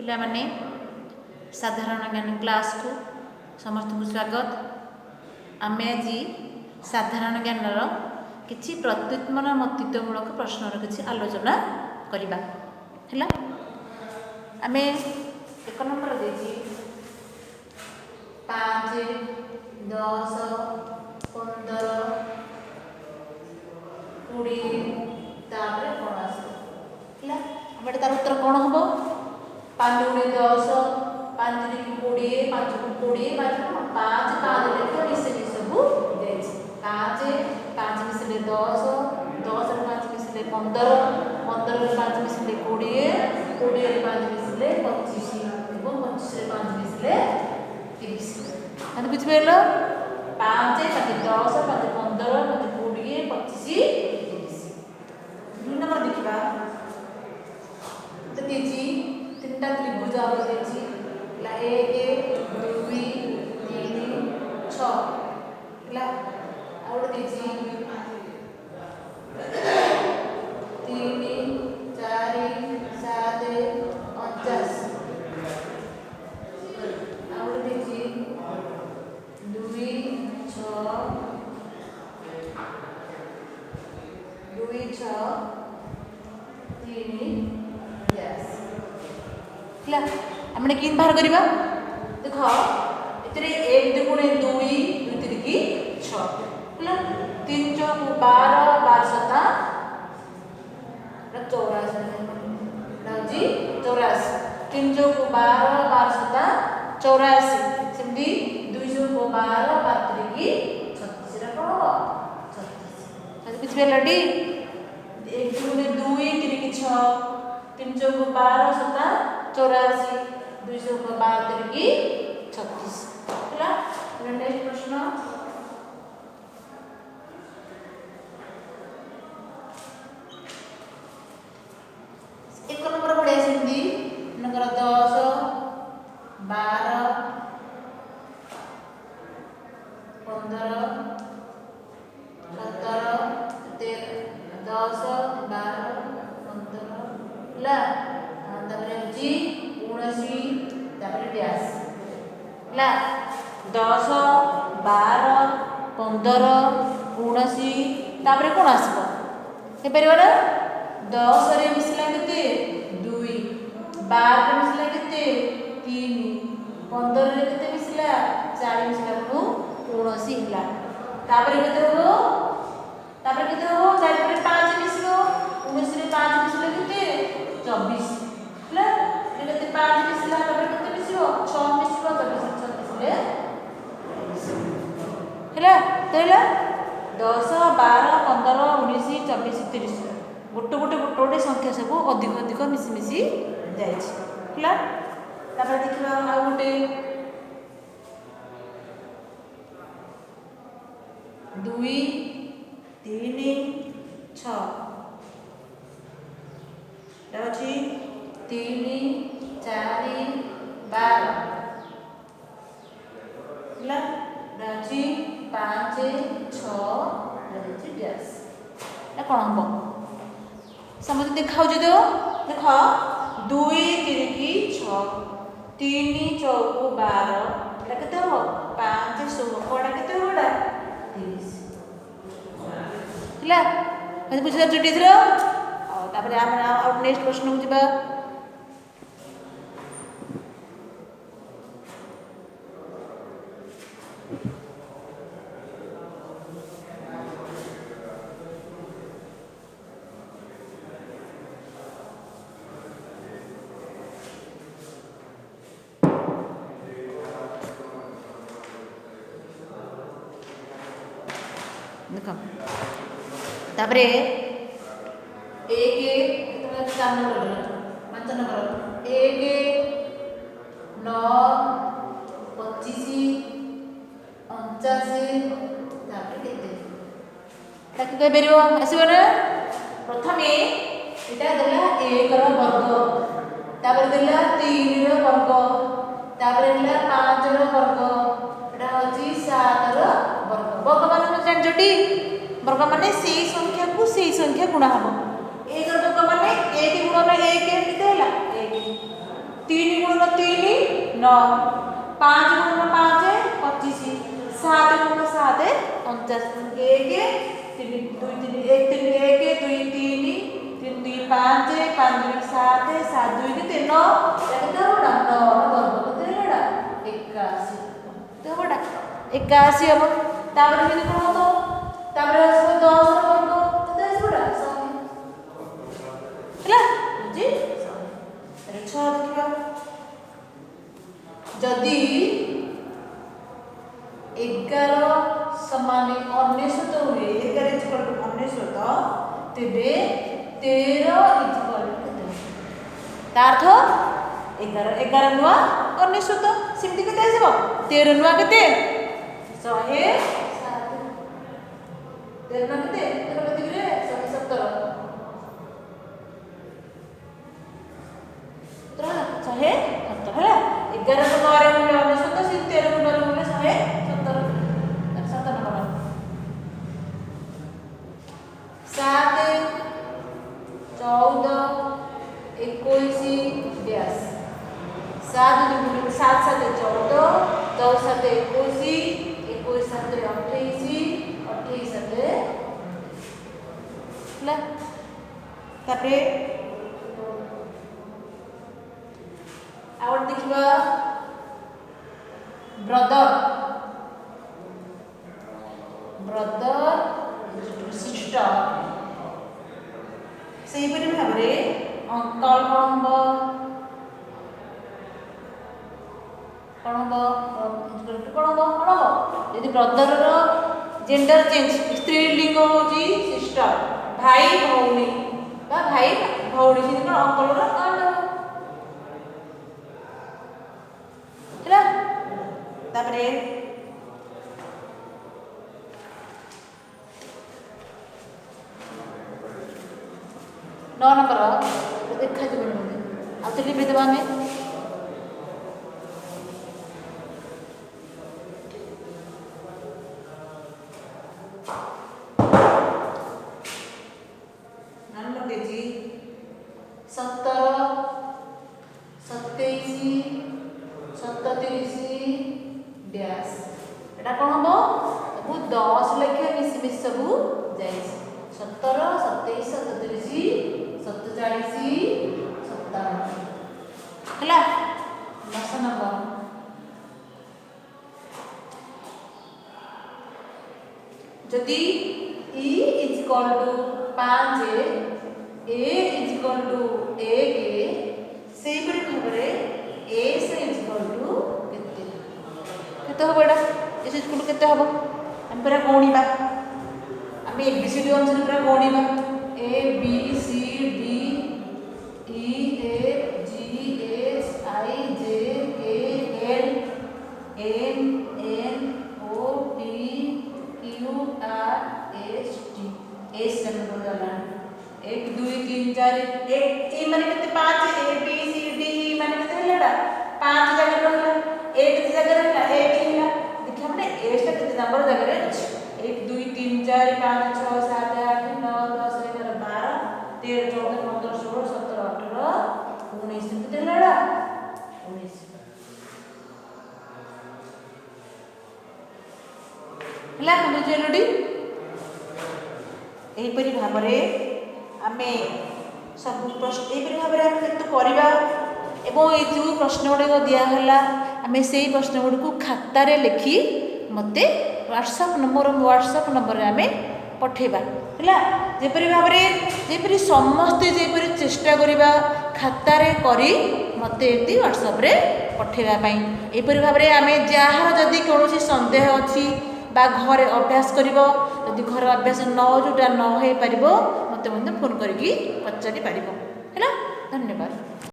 पिलामाने साधारण ज्ञान क्लास को समस्त को स्वागत। आमे आज साधारण ज्ञानर किछि प्रत्युत्पन्नमतित्वमूलक प्रश्नर किछि आलोचना करिबा हैला। आमे एक नंबर देछि 5 10 15 20 तापर कोन आसे हैला। हमर तार उत्तर कोन हबो 5 × 10 5 × 20 5 × 20 5 5 लेके मिसे सब देछि 5 5 मिसले 10 10 रे 5 मिसले 15 15 रे 5 मिसले 20 20 रे 5 मिसले 25 এবং 25 रे 5 मिसले 30 মানে বুঝি পেলো 5 5 10 5 15 5 20 25 30 দুই নম্বর দেখিবা তো দেছি তিনটা ত্রিভুজ আমরা দেছি লা 1 2 3 6 লা আর দেছি 3 4 7 50 আর দেছি 2 6 2 6 3 10 ହେଲା। हमने किन बाहर करिबा देख एतरे 1 दुगुणे 2 2 3 की 6 होला 3 चौक 12 12 सता 84 राजी 84 3 चौक 12 12 सता 84 सेमदी 2 चौक 12 12 की 36 रा कोन हो 36 आज कुछ बेलाडी 1 दुगुणे 2 3 की 6 3 चौक 12 सता 84 212 की 36 ହେଲା। नेक्स्ट प्रश्न एक नंबर पढ़े सिंधी नगर 10 12 15 17 10 12 15 ହେଲା। तापर होची 79 तापर डैश ला 10 12 15 79 तापर कोन आसबो हे परिबो ना 10 रे मिसला केते 2 12 रे मिसला केते 3 15 रे केते मिसला 4 मिसला को 79 हिला तापर केते हो 4 रे 5 मिसलो 19 रे 5 मिसले केते 24 ला केते 5 मिसला तापर केते मिसियो 6 मिसलो 24 मिसले ହେଲା ତେला 10 12 15 19 24 30 गोटे संख्या सब अधिक अधिक मिसी मिसी जाय छै ହେଲା। तापर देखिबा आ गोटे 2 3 6 अछि 3 4 12 ହେଲା अछि 5 6 अछि डैश ए कोन हम समझ देखाउ जे देख 2 3 की 6 3 चौक 12 एटा केते हो 5 16 कोडा केते होडा 30 ହେଲା। हम बुझिया जुटी थरो आ तापर हम नेक्स्ट प्रश्न को जिबा देखो तापर 1 4 नंबर 5 नंबर 1 9 25 49 तापर केते ताकि कह बेरियो आसीबो ना प्रथमे एटा देला 1 रो वर्ग तापर देला 3 रो वर्ग तापर देला 5 रो वर्ग एटा होची 7 रो वर्ग वर्ग माने जान जोटी वर्ग माने सेही संख्या को सेही संख्या गुणा हबो 1 रो वर्ग माने 1 गुणा में 1 केते होला 1 3 गुणन 3 9, 5 गुणन 5 25, 7 गुणन 7 49, 1 3 2 3 1 3 1 2 3 3 2 5 5 2 7 7 2 3 9 କେତେ ହବଟା 9 ବର୍ଗ କେତେ ହେଲାଟା 81 କେତେ ହବଟା 81 ହବ। ତାପରେ ଯଦି କଣ ହବ ତାପରେ ଆସିବ 10 ର ବର୍ଗ କେତେ ଆସିବଟା 100 ହେଲା ବୁଝି 100 6 ଦେଖିବା ଯଦି 11 ସମାନ 99 ହୁଏ 11 ଇକ୍ୱାଲ ଟୁ 99 ତେବେ 13 ଇକ୍ୱାଲ ଟୁ କେତେ ତା ଅର୍ଥ 11 11 ନୂଆ 99 ସେମିତି କେତେ ଆସିବ 13 ନୂଆ କେତେ 100 13 ନୂଆ କେତେ 13 କେତେ 117 117 ହେଲା 11 କୁ 9 ରେ ଗୁଣିଲେ 99 ସେ 13 କୁ 9 ରେ ଗୁଣିଲେ 117 7 ନମ୍ବର 7 14 21 ଡ୍ୟାସ୍ 7 7 7 14 14 7 21 21 7 28 28 7 ହେଲା ତାପରେ और देखिबा ब्रदर सिस्टर सेही परि भाबरे अंकल कोन हबो यदि ब्रदर रो जेंडर चेंज स्त्रीलिंग होजी सिस्टर भाई भौणी बा भाई भौणी से कोन अंकल रो आंट ହେଲା ତାପରେ 9 ନମ୍ବର ଦେଖା ଯିବନି ବୋଧେ ଆଉ ଥରେ ଲିଖିଦେବା ଆମେ ନମ୍ବର ଦେଇଛି 17 27 37 डैश एटा कोन हो सब 10 लेखे मिस मिस सब जाई 17 27 37 47 57 हला 10 नंबर जदि e is equal to 5 a is equal to 1 सेही परि खबरे a से इज इक्वल टू केते हो बडा इज इक्वल टू केते हबो हम पूरा गणिबा हम एबीसीडी अनुसार पूरा गणिबा a b c d e f g h i j k l m n o p q r s t s number डालना 1 2 3 4 1 ए माने केते 5 a b c d e माने केते हेलाडा 5 जगह रहला 1 जगह रहला 1 हेला देखि हमने s टा केते नंबर जगह रे अछि 1 2 3 4 5 6 7 8 9 10 11 12 13 14 15 16 17 18 19 केते हेलाडा 19 ହେଲା ବୁଝିଲୁडी एही परि भाबरे आमे सब प्रश्न एही परि भाबरे आमे केते करबा एवं ए जो प्रश्न गुड़े दिया हला आमे सेही प्रश्न गुड़ को खाता रे लिखि मते व्हाट्सएप नंबर रे आमे पठेबा हला जेपरि भाबरे जेपरि समस्त जेपरि चेष्टा करिबा खाता रे करी मते एती व्हाट्सएप रे पठेबा पई एही परि भाबरे आमे जाहार जदी कोनोसी संदेह अछि बा घरे अभ्यास करिवो यदि घर अभ्यास न जोटा न होई परिबो मते फोन करके पचारि परिबो हैला धन्यवाद।